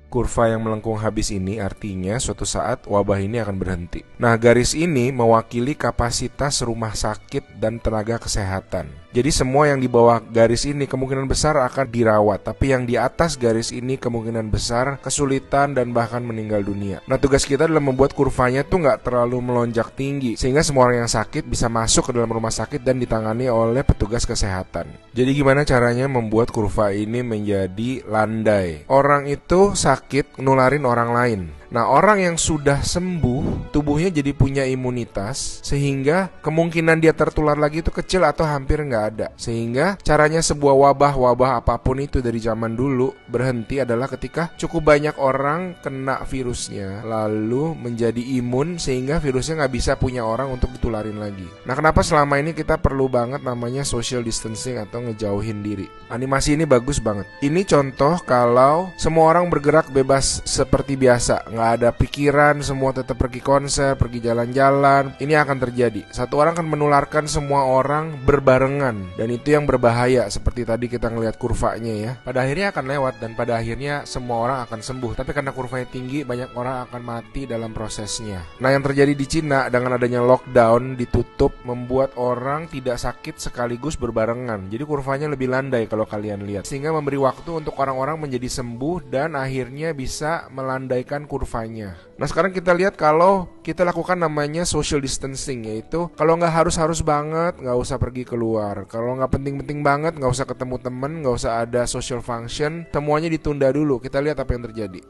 Kurva yang melengkung habis ini artinya suatu saat wabah ini akan berhenti. Nah, garis ini mewakili kapasitas rumah sakit dan tenaga kesehatan. Jadi semua yang di bawah garis ini kemungkinan besar akan dirawat, tapi yang di atas garis ini kemungkinan besar kesulitan dan bahkan meninggal dunia. Nah, tugas kita adalah membuat kurvanya tuh nggak terlalu melonjak tinggi, sehingga semua orang yang sakit bisa masuk ke dalam rumah sakit dan ditangani oleh petugas kesehatan. Jadi gimana caranya membuat kurva ini menjadi landai? Orang itu sakit nularin orang lain. Nah, orang yang sudah sembuh, tubuhnya jadi punya imunitas, sehingga kemungkinan dia tertular lagi itu kecil atau hampir nggak ada. Sehingga caranya sebuah wabah apapun itu dari zaman dulu berhenti adalah ketika cukup banyak orang kena virusnya, lalu menjadi imun sehingga virusnya nggak bisa punya orang untuk ditularin lagi. Nah, kenapa selama ini kita perlu banget namanya social distancing atau ngejauhin diri? Animasi ini bagus banget. Ini contoh kalau semua orang bergerak bebas seperti biasa, nggak ada pikiran, semua tetap pergi konser, pergi jalan-jalan. Ini akan terjadi. Satu orang akan menularkan semua orang berbarengan, dan itu yang berbahaya. Seperti tadi kita ngelihat kurvanya ya. Pada akhirnya akan lewat dan pada akhirnya semua orang akan sembuh. Tapi karena kurvanya tinggi, banyak orang akan mati dalam prosesnya. Nah, yang terjadi di Cina dengan adanya lockdown, ditutup, membuat orang tidak sakit sekaligus berbarengan. Jadi kurvanya lebih landai kalau kalian lihat, sehingga memberi waktu untuk orang-orang menjadi sembuh dan akhirnya bisa melandaikan kurvanya. Nah, sekarang kita lihat kalau kita lakukan namanya social distancing, yaitu kalau nggak harus banget nggak usah pergi keluar, kalau nggak penting-penting banget nggak usah ketemu temen, nggak usah ada social function, semuanya ditunda dulu. Kita lihat apa yang terjadi.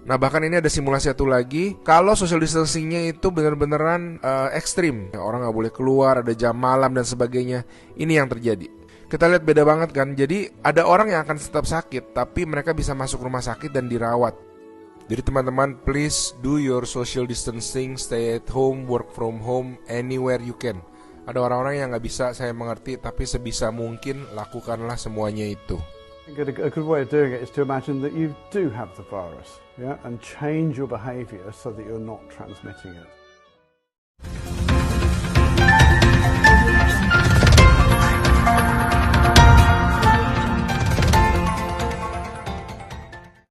Nah, bahkan ini ada simulasi satu lagi. Kalau social distancingnya itu bener-beneran ekstrim, orang nggak boleh keluar, ada jam malam dan sebagainya. Ini yang terjadi. Kita lihat beda banget kan. Jadi ada orang yang akan tetap sakit, tapi mereka bisa masuk rumah sakit dan dirawat. Jadi teman-teman, please do your social distancing, stay at home, work from home, anywhere you can. Ada orang-orang yang nggak bisa, saya mengerti, tapi sebisa mungkin lakukanlah semuanya itu. A good way of doing it is to imagine that you do have the virus, and change your behavior so that you're not transmitting it.